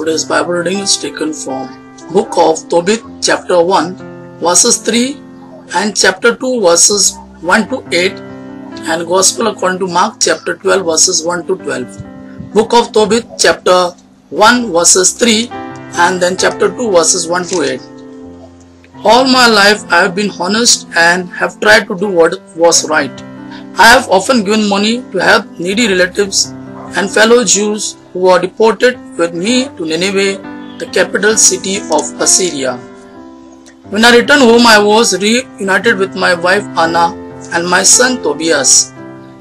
Today's Bible reading is taken from Book of TOBIT chapter 1 verses 3 and chapter 2 verses 1 to 8 and Gospel according to Mark chapter 12 verses 1 to 12. Book of TOBIT chapter 1 verses 3 and then chapter 2 verses 1 to 8. All my life I have been honest and have tried to do what was right. I have often given money to help needy relatives and fellow Jews who were deported with me to Nineveh, the capital city of Assyria. When I returned home, I was reunited with my wife Anna and my son Tobias.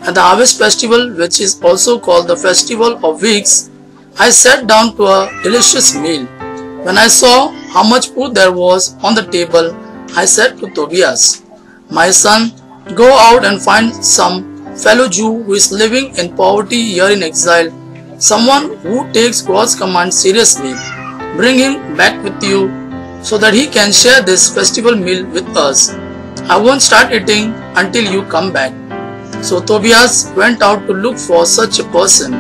At the harvest festival, which is also called the Festival of Weeks, I sat down to a delicious meal. When I saw how much food there was on the table, I said to Tobias, "My son, go out and find some fellow Jew who is living in poverty here in exile, someone who takes God's command seriously. Bring him back with you so that he can share this festival meal with us. I won't start eating until you come back." So Tobias went out to look for such a person,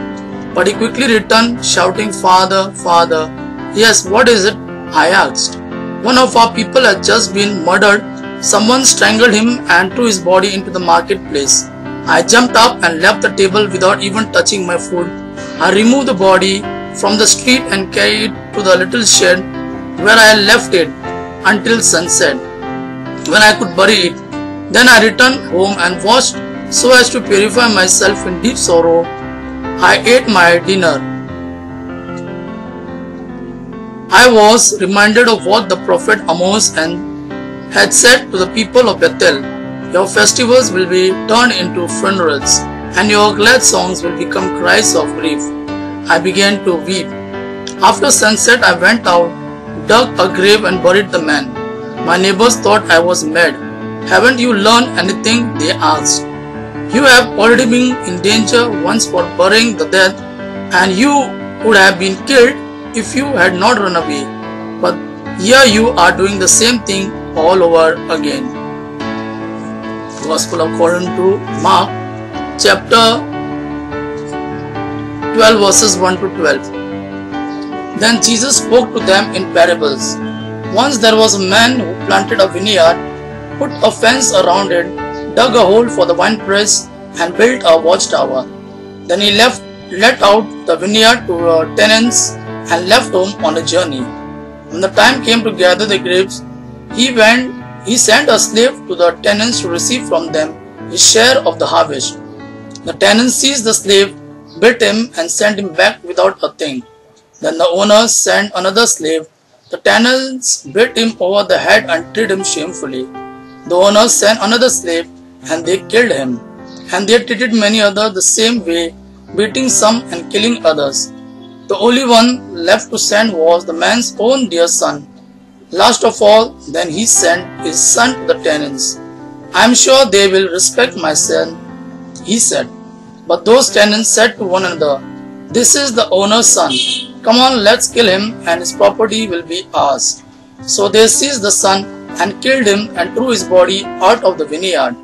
but he quickly returned shouting, "Father, Father." "Yes, what is it?" I asked. "One of our people has just been murdered. Someone strangled him and threw his body into the marketplace. I jumped up and left the table without even touching my food. I removed the body from the street and carried it to the little shed where I left it until sunset, when I could bury it. Then I returned home and washed so as to purify myself in deep sorrow. I ate my dinner. I was reminded of what the prophet Amos had said to the people of Bethel. Your festivals will be turned into funerals, and your glad songs will become cries of grief. I began to weep. After sunset, I went out, dug a grave and buried the man. My neighbors thought I was mad. "Haven't you learned anything?" they asked. "You have already been in danger once for burying the dead, and you would have been killed if you had not run away. But here you are doing the same thing all over again." Gospel according to Mark chapter 12 verses 1 to 12. Then Jesus spoke to them in parables. Once there was a man who planted a vineyard, put a fence around it, dug a hole for the winepress, and built a watchtower. Then he let out the vineyard to tenants and left home on a journey. When the time came to gather the grapes, he sent a slave to the tenants to receive from them his share of the harvest. The tenant seized the slave, beat him, and sent him back without a thing. Then the owner sent another slave. The tenants beat him over the head and treated him shamefully. The owner sent another slave, and they killed him. And they treated many others the same way, beating some and killing others. The only one left to send was the man's own dear son. Last of all, then he sent his son to the tenants. "I am sure they will respect my son," he said. But those tenants said to one another, "This is the owner's son. Come on, let's kill him and his property will be ours." So they seized the son and killed him and threw his body out of the vineyard.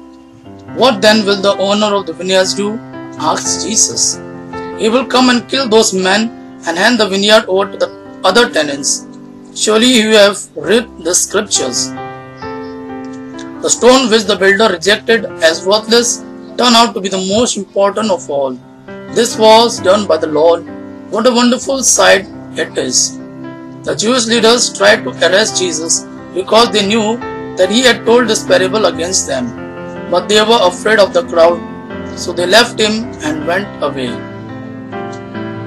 "What then will the owner of the vineyards do?" asked Jesus. "He will come and kill those men and hand the vineyard over to the other tenants. Surely you have read the scriptures. The stone which the builder rejected as worthless turned out to be the most important of all. This was done by the Lord. What a wonderful sight it is." The Jewish leaders tried to arrest Jesus because they knew that he had told this parable against them. But they were afraid of the crowd, so they left him and went away.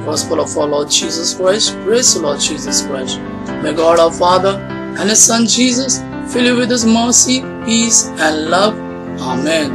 Gospel of our Lord Jesus Christ. Praise the Lord Jesus Christ. May God our Father and His Son Jesus fill you with His mercy, peace and love. Amen.